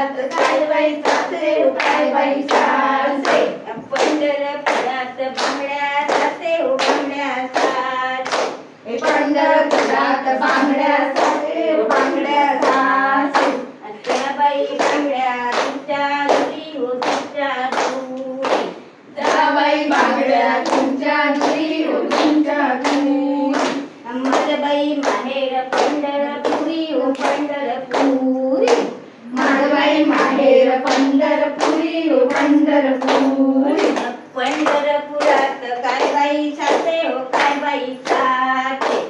पंढरपुरात काय बाई सासे हो काय बाई सासे पंढरपुरात बांगड्या सासे हो बांगड्या सासे पंढरपुरात बांगड्या सासे हो बांगड्या सासे त्या बाई बांगड्या तुमच्या घरी हो तुमच्या घरी त्या बाई बांगड्या तुमच्या घरी हो तुमच्या घरी माझं बाई माहेर पंढरपुरी हो पंढरपुरी माझं बाई माहेर पंढरपुरी हो पंढरपुरी पंढरपुरात काय बाई सासे हो काय बाई सासे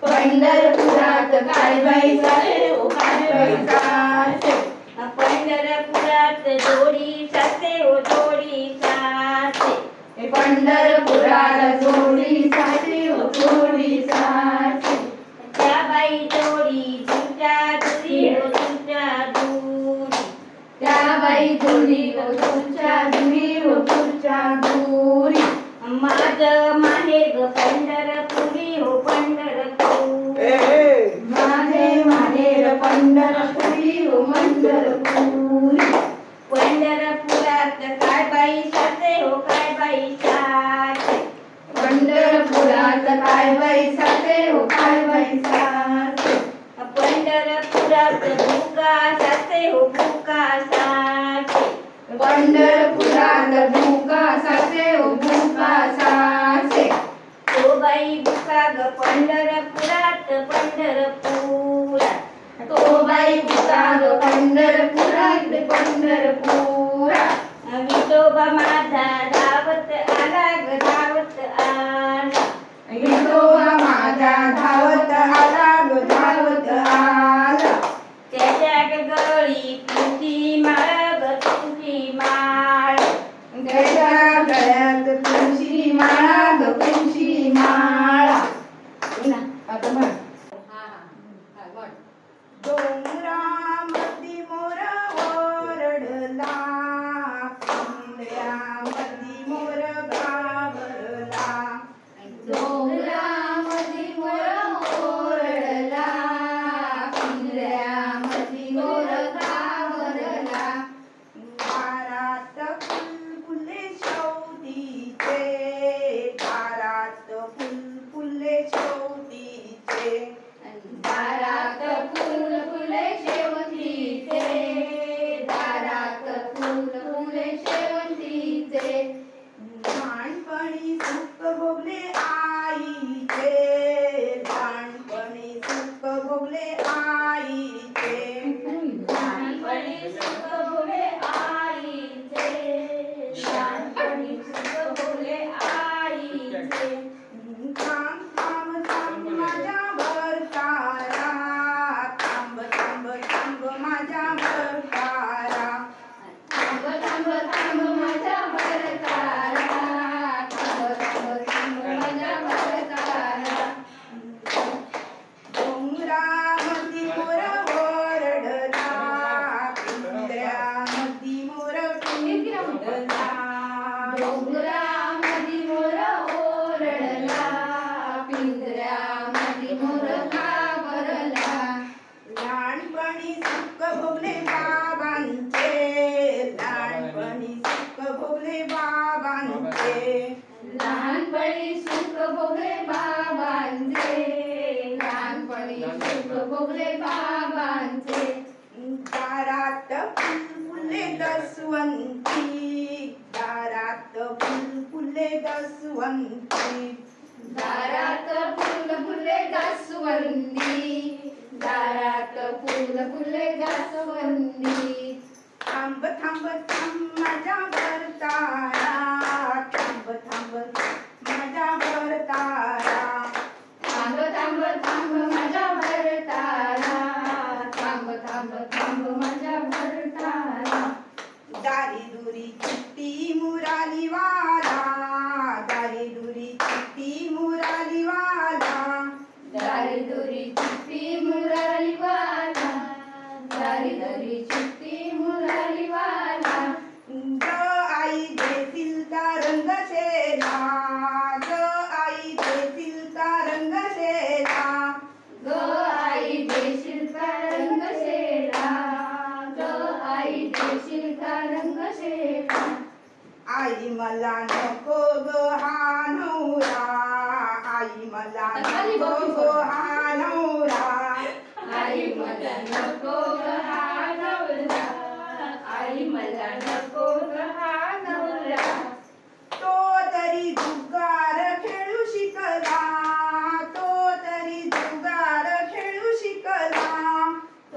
पंढरपुरात काय बाई सासे हो काय बाई सासे पंढरपुरात जोडी सासे हो जोडी सासे पंढरपुरात जोडी सासे हो जोडी सासे त्या बाई जोडी तुमच्या घरी हो तुमच्या दूरी त्या बाई जोडी हो तुमच्या घरी हो तुमच्या दूरी माझं माहेर ग पंढरपुरी हो पंढरपुरी माझे माहेर पंढरपुरी हो पंढरपुरी पंढरपुरात काय बाई सासे हो काय बाई सासे पंढरपुरात काय बाई सासे हो काय बाई सासे पंढरपुरात भुका सासे हो भुका सासे पंढरपुरात भुका सासे हो भुका सासे तो बाई भुका ग पंढरपुरात पंढरपुरात तो बाई भुका ग पंढरपुरात पंढरपुरात विठोबा माझा धावत आला ग धावत आला विठोबा माझा धावत आला ग धावत आला त्याच्या गळी तुझी माळ ग तुझी माळ त्याच्या गळ्यात तुळशी माळा ग तुळशी माळा आता म्हण डोंगरामधी मोर ओरडला पिंजऱ्यामधी मोर घाबरला डोंगरामधी मोर ओरडला पिंजऱ्यामधी मोर घाबरला दारात फुलफुले शोधीचे दारात फुलफुले शोधीचे दारात फुलफुले शेवंतीचे दारात फुलफुले शेवंतीचे लहानपणी सुख भोगले आईचे लहानपणी सुख भोगले आईचे लहानपणी सुख भोगले आईचे लहानपणी सुख भोगले आईचे थांब थांब थांब माझ्या भरतारा थांब थांब थांब माझ्या भरतारा थांब थांब थांब माझ्या भरतारा थांब थांब थांब माझ्या भरतारा डोंगरामधी मोर ओरडला पिंजऱ्यामधी मोर पिंजरला डोंगरामधी मोर ओरडला पिंजऱ्यामधी मोर घाबरला लहानपणी सुख भोगले बाबांचे लहानपणी सुख भोगले बाबांचे लहानपणी सुख भोगले बाबांचे लहानपणी सुख भोगले बाबांचे दारात फुलफुले दसवंती दारात फुलफुले दसवंती दारात फुलफुले दसवंती दारात फुलफुले दसवंती थांब थांब थांब माझ्या भरतारा थांब थांब माझ्या भरतारा थांब थांब थांब माझ्या भरतारा थांब थांब थांब माझ्या भरतारा दारी दुरी चिट्टी मुराली वाला दारी दुरी चिट्टी मुराली वाला दारी दुरी चिट्टी मुराली वाला दारी दुरी चिट्टी मुराली वाला देशील का रंगशेला आई मला नको ग हा नवरा आई मला नको ग हा नवरा आई मला नको ग हा नवरा आई मला नको ग हा नवरा तो तरी जुगार खेळू शिकला तो तरी जुगार खेळू शिकला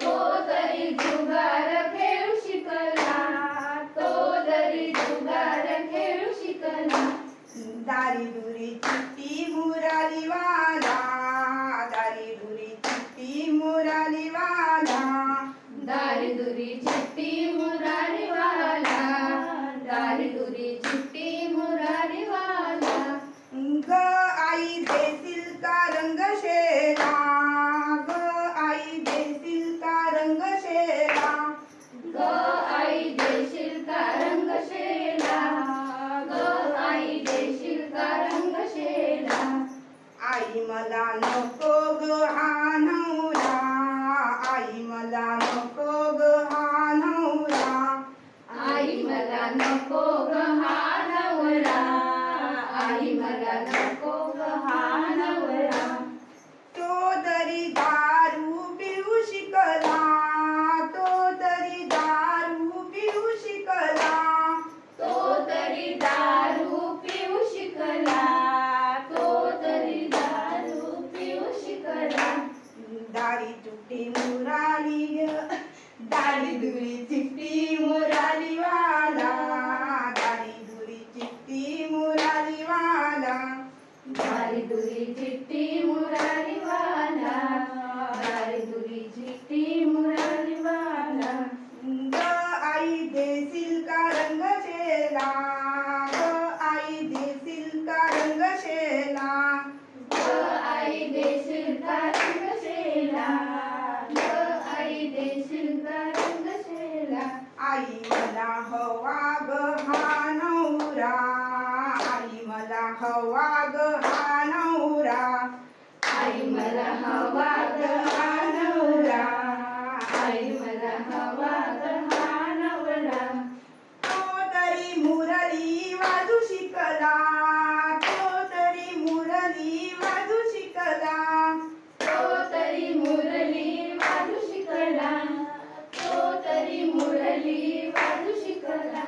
तो तरी जुगार खेळू शिकला तो तरी जुगार खेळू शिकला दारी दुरी चिट्टी मुरारीवाला दारी दुरी चिट्टी मुरारीवाला दारी दुरी चिट्टी मुरारीवाला दारी दुरी चिट्टी मुरारीवाला ग आई देशील का रंगशेला ग आई देशील का रंगशेला ग आई देशील का रंगशेला ग आई देशील का रंगशेला आई मला नको ग हा नवरा आई मला नको ग हा नवरा आई मला नको ग हा नवरा आई मला नको ग हा नवरा तो तरी दारू पिऊ शिकला तो तरी दारू पिऊ शिकला तो तरी दारू पिऊ शिकला तो तरी दारू पिऊ शिकला दारी चुट्टी मुराली दारी दुरी चिट्टी मुराली वाला दारी दुरी चिट्टी मुराली वाला दारी दुरी चिट्टी मुरारीवाला दारी दुरी चिट्टी मुरारीवाला ग आई देशील का रंगशेला ग आई देशील का रंगशेला ग आई देशील का रंगशेला ग आई देशील का रंगशेला आई मला हवा ग हा नवरा आई मला हवा ग हा नवरा आई मला हवा ग हा नवरा आई मला हवा ग हा नवरा तो तरी मुरली वाजू शिकला तो तरी मुरली वाजू शिकला तो तरी मुरली वाजू शिकला तो तरी मुरली वाजू शिकला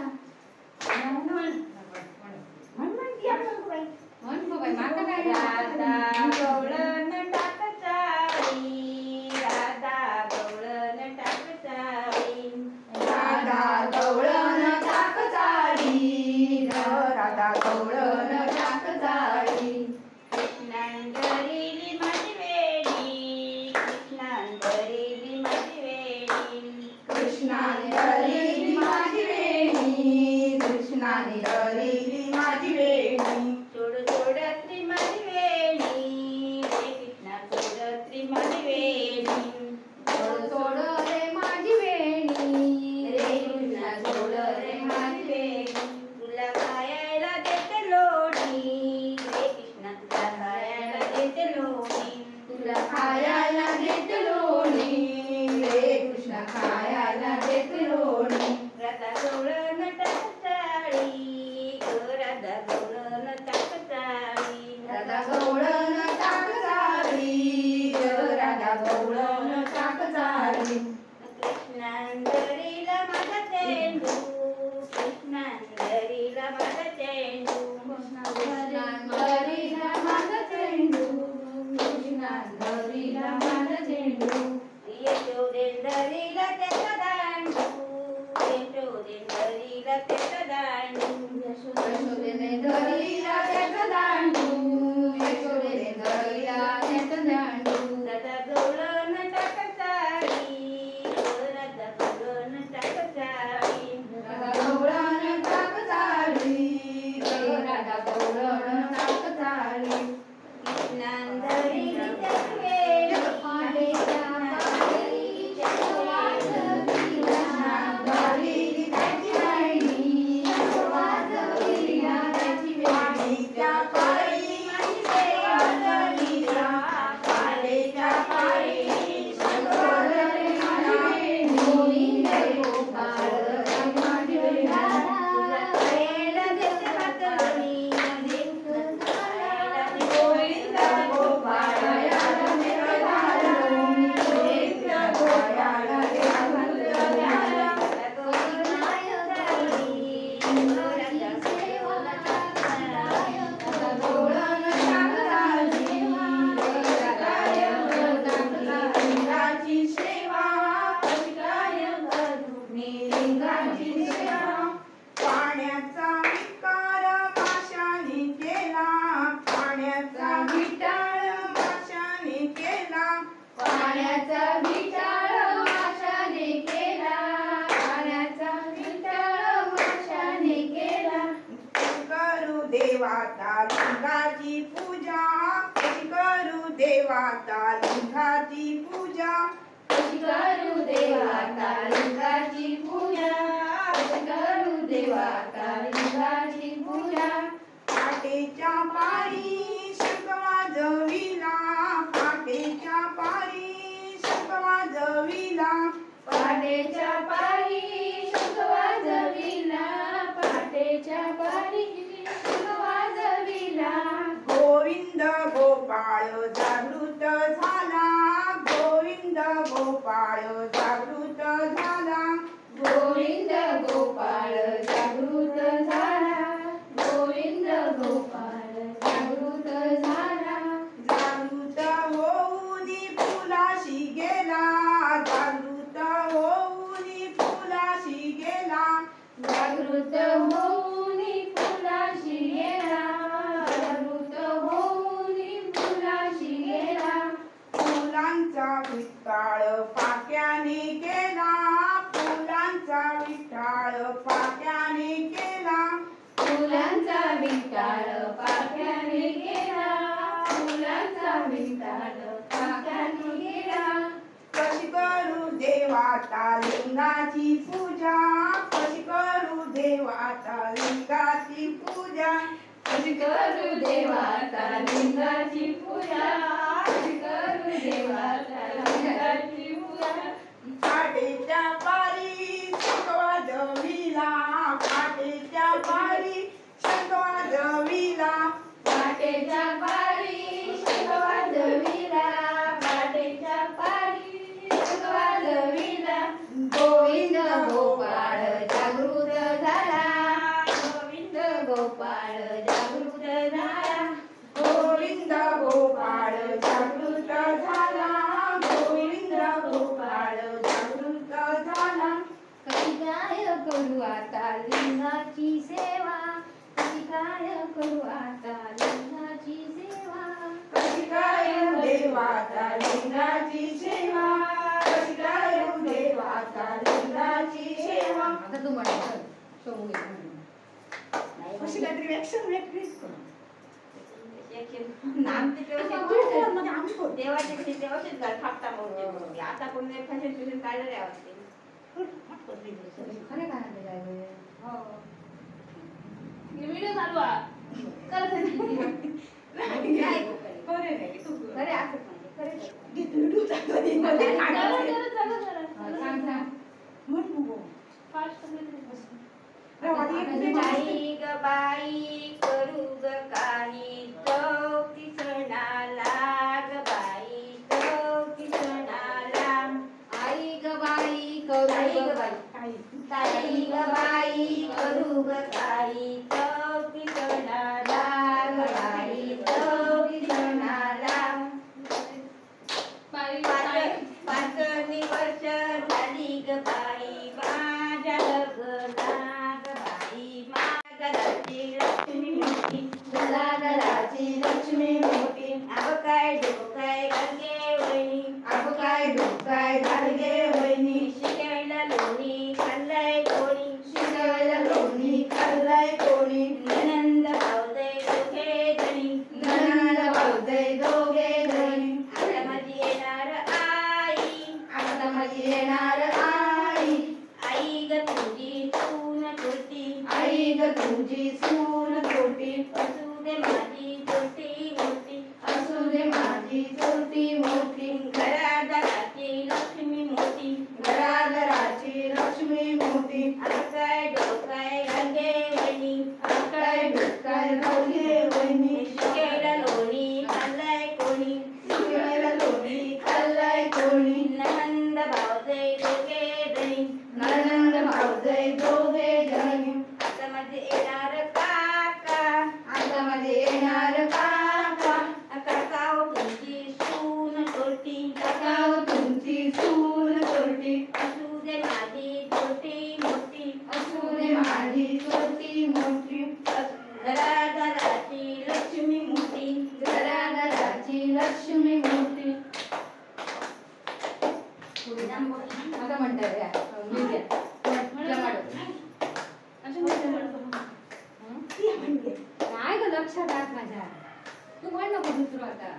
राधा गवळण टाकचाळी राधा गवळण टाकचाळी राधा गवळण टाक चाळी राधा गवळण टाक चाळी कृष्णांतरीली माझी वेडी कृष्णांतरीली माझी वेडी कृष्णाने धरली माझी वेणी कृष्णाने धरली माझी वेणी सोड सोडत्री माझी वेडी रे कृष्णा सोडत्री माझी वेडी सोड सोड रे माझी वेणी रे कृष्णा सोड रे माझी वेणी तुला खायला देते लोणी रे कृष्णा तुला खायला देते लोणी तुला खायला देत लोणी रे कृष्ण खायला देत लोणी राधा गवळण टाकचाळी राधा गवळण टाकचाळी राधा गवळण टाक चाळी राधा गवळण टाक चाळी कृष्णांदरीला माझा चेंडू कृष्णांदरीला माझा चेंडू कृष्णांदरीला माझा चेंडू कृष्णांदरीला माझा चेंडू यशोदेंदरीला त्याचा दांडू यशोदेंदरीला त्याचा दांडू यशोदेने धरलीला त्याचा दांडू यशोदेने धरलीला त्याचा दांडू राधा गवळण टाकचाळी राधा गवळण टाकचाळी राधा गवळण टाक चाळी राधा गवळण टाक चाळी कृष्णांदरीली त्याची वेडी पाडेच्या पाडीच्या वाजविला धरली त्याची वेणी वाजविला त्याची वेणी त्या पायी लिंगाची सेवा. पाण्याचा विकार माशाने केला, पाण्याचा विटाळ माशाने केला, पाण्याचा विटाळ माशाने केला, पाण्याचा विटाळ माशाने केला. करू देवाचा लिंगाची पूजा, कशी करू देवाचा लिंगाची पूजा, कशी करू देवाचा लिंगाची पूजा, कशी करू देवाचा लिंगाची पूजा. पाटेच्या पारी शंख वाजविला, पाटेच्या पारी शंख वाजविला, पाटेच्या पारी शंख वाजविला, पाटेच्या पारी शंख वाजविला. गोविंद गोपाळ जागृत झाला, गोविंद गोपाळ जागृत झाला, गोविंद गोपाळ जागृत झाला, गोविंद गोपाळ जागृत झाला. जागृत होऊन फुलाशी गेला, जागृत होऊन फुलाशी गेला, जागृत होऊन फुलाशी गेला, जागृत होऊन फुलाशी गेला. फुलांचा विठाळ पाक्याने केला, फुलांचा विठाळ पाक्याने केला, फुलांचा विटाळ पाक्याने गेला, फुलांचा विटाळ पाक्याने गेला. कशी करू देवाचा लिंगाची पूजा, कशी करू देवाचा लिंगाची पूजा, कशी करू देवाचा लिंगाची पूजा, कशी करू देवाचा लिंगाची पूजा. पाटेच्या पारी शंख वाजविला, पाटेच्या पारी शंख वाजविला, पाटेच्या पारी शंख वाजविला, पाटेच्या पारी शंख वाजविला. गोविंद गोपाळ जागृत झाला, गोविंद गोपाळ जागृत झाला, गोविंद गोपाळ जागृत झाला, गोविंद गोपाळ जागृत झाला. कशी काय करू आता लिंगाची सेवा, कशी काय करू आता लिंगाची सेवा. कशी काय देवाचा लिंगाची सेवा, कशी काय देवाचा लिंगाची सेवा. आता तू म्हणायचं अशी काहीतरी व्याख्या व्याख्या नाम ते देवाचे देवाचेच घर थापता मोठे. आता कोण फॅशन फ्युशन काढलं नाही वाटते. खरे काय म्हणते काय वेळ. हो. व्हिडिओ चालू आहे. करत नाही. नाही. बरे नाही तू खरे असंच म्हणजे खरे सांग सांग. बाई ग बाई करू ग काही चौकी सणाला ग बाई चौकी सणाला आई ग बाई करू आई ग ग बाई. बाई ताई ग बाई करू ग काही चौकी सणाला ग बाई चौकी सणाला पाचनी वर्ष झाली ग बाई माझ्या लग्ना ग बाई माझ्या घराची लक्ष्मी मोठी घराची लक्ष्मी मोठी. अब काय डोकाय गंगे वहिनी अब काय डोकाय घालगे वहिनी, शिकायला लोणी खाल्लाय कोणी शिकायला लोणी खाल्लाय कोणी, ननंद भावदे दोघे जणी ननंद भावजय दोघे जणी. आता माझी येणार आई आता माझी येणार आई, आई ग तुझी सून छोटी आई ग तुझी सून छोटी, असू दे माझी छोटी मोठी असू दे माझी छोटी मोठी. घरादाराची लक्ष्मी मोठी घराघराची लक्ष्मी मोठी. अब काय डोकाय गंगे वहिनी अब काय डोकाय घालगे वहिनी, शिकायला लोणी खाल्लाय कोणी शिकायला लोणी खाल्लाय कोणी, ननंद भावजय दोघे जणी ननंद भावजय दोघे जणी. आता माझे येणार काका आता माझे येणार काका, काका हो तुमची सून छोटी काका तुमची सून छोटी, असू दे माझी छोटी मोठी दात माझ्या तू म्हण नको दुसरं आता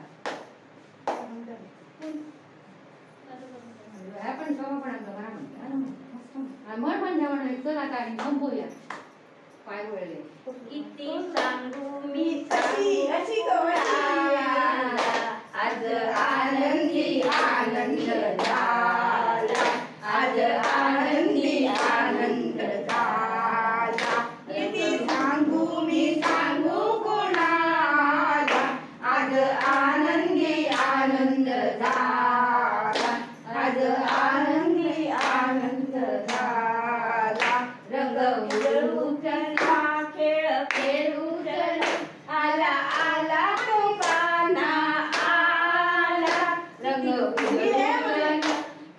पण शोभा पण आपलं बरा म्हणतो म्हण जेवण चल आता आणि संपूया पाय वळले किती सांगू मी अशी अशी आज आनंदी आनंद झाला आज आनंदी आनंद झाला किती सांगू मी सांगू कोणाला आज आनंदी आनंद झाला आज आनंदी आनंद झाला रंग उजळू चला खेळ खेळू चला आला आला तो गाणा आला रंग उजळू चला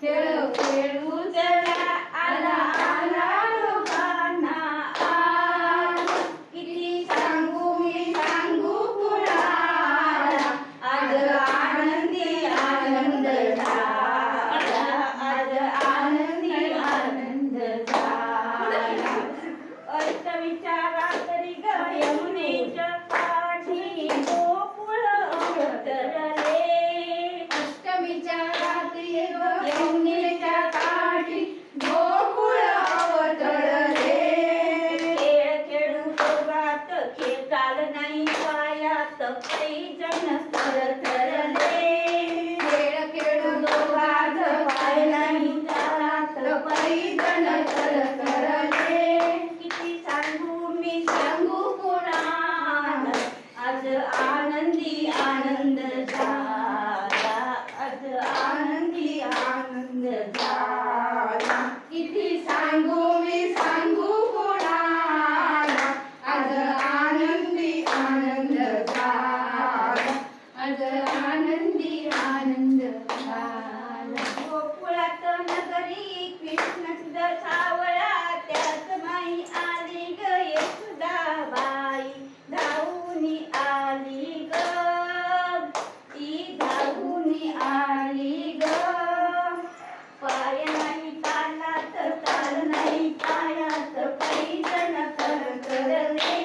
खेळ खेळू चला आला आला तो गाणा आला किती सांगू मी सांगू कुणाला आज आनंदी आनंद झाला आज आनंदी आनंद झाला अर्थ विचारा तरी ग यमुनेच्या काठी गोकुळ अवतरले अष्टमीच्या रात्री यमुनेच्या काठी गोकुळ अवतरले खेळ खेळू दोघात खेळ चाल नाही पायात पैजण थरथरले खेळ खेळू दोघात पाय नाही चालत पैजण थरथरले किती सांगू मी सांगू कोणाला आज आनंदी आनंद झाला आज आनंदी आनंद झाला किती सांगू मी सांगू कोणाला आज आनंदी आनंद झाला आज आनंदी आनंद झाला गोकुळात नगरी कृष्ण तुझा सावळा त्यात माई आली ग यशोदाबाई धावूनी आली ग ती धावूनी आली ग पाय नाही तालात ताल नाही पायात पैजण थरथरले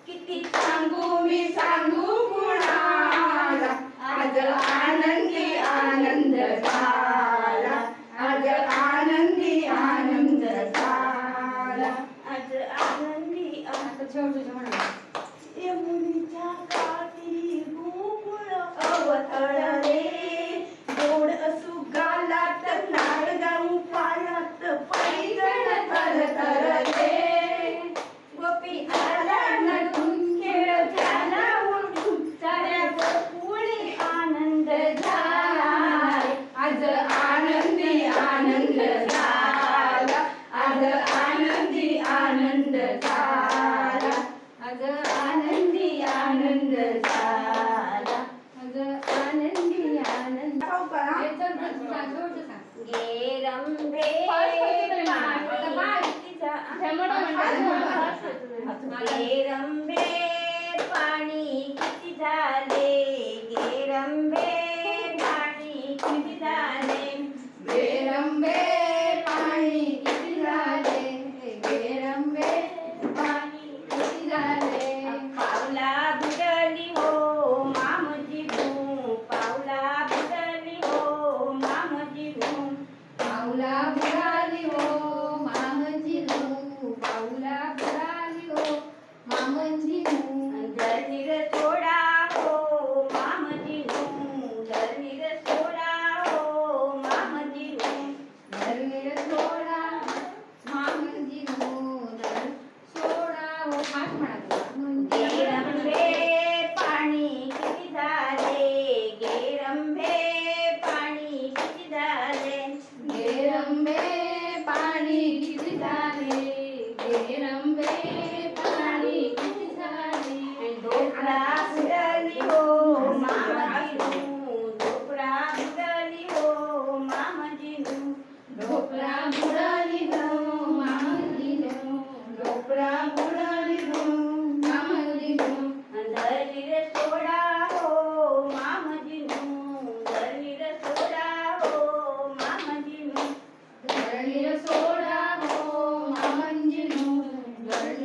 किती सांगू मी सांगू कोणाला आज आनंदी आनंद झाला आज आनंदी आनंद झाला आज आनंदी आता शेवटचं म्हणा यमुनेच्या काठी गोकुळ अवतरले गोड असू गालात लाड गाऊ पायात पैजण थरथरले गोपी आला नटून खेळ झाला उलटून साऱ्या गोकुळी आनंद झाला आज आनंदी आनंद झाला आज आनंदी आनंद झाला आज आनंदी आनंद झाला आज आनंदी आनंद खाऊ का? हे चल बस, सांग, शेवटचं सांग. गे रंभे गे रंभे पाणी किती झाले गे रंभे पाणी किती झाले बेरंबे पाणी किती झाले बेरंबे पाणी किती झाले पावला बुडली हो मामजी भू पावला बुडली हो मामजी भू पाऊला बुडाली हो मामंजी नू पाऊला बुडाली हो मामंजी नू धरणीर सोडा हो मामजी भू धरणीर सोडा हो मामजी भू धरणीर सोडा मामंजी नू धर सोडा हो फास्ट म्हणा गे रंभे पाणी किती झाले गे रंभे पाणी किती झाले बेरंबे पाणी किती झाले बेरंबे पाणी किती झाले डोकरा बुडली हो मामजी भू डोकरा बुडली हो मामजी भू ढोकळा बुडाली हो मामंजी नू ढोकळा बुडाली हो मामंजी नू धरणीर सोडा हो मामजी भू धरणीर सोडा हो मामजी भू धरणीर सोडा हो मामंजी नू धरणीर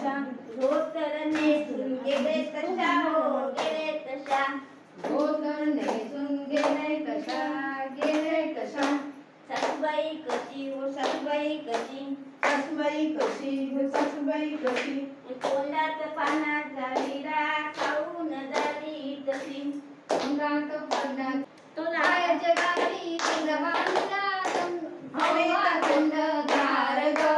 तशा धोतर नेसून गेले तशा हो गेले तशा धोतर नेसून गेले तशा गेले तशा सासूबाई कशी हो सासूबाई कशी सासूबाई कशी ग सासूबाई कशी तोंडात पानाचा विरा खाऊन झाली तशी अंगात पडण्यात तो पायाच्या गाडी तुला बांधला हवा थंडगार ग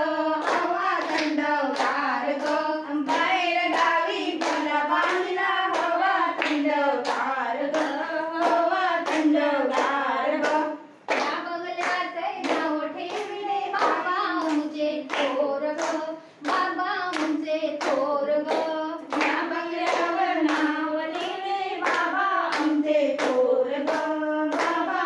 हवा थंडगार ग बाहेर गावी तुला बांधला हवा थंडगार ग हवा थंडगार ग या बंगल्याचे नाव ठेवले बाबा आमचे थोर ग बाबा आमचे थोर ग या बंगल्यावर नाव लिहिले बाबा आमचे थोर ग बाबा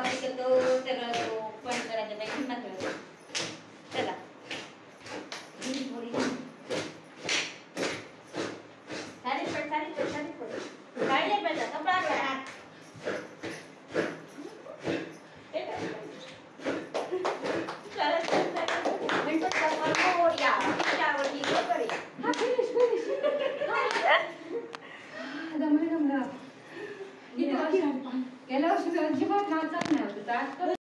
बाकी करतो सगळं तो पण करायचं नाही हिंमत ठेवतो. चला साडी पेटा कपडा घ्या. गेल्या वर्षी अजिबात नाचत नाही होतं.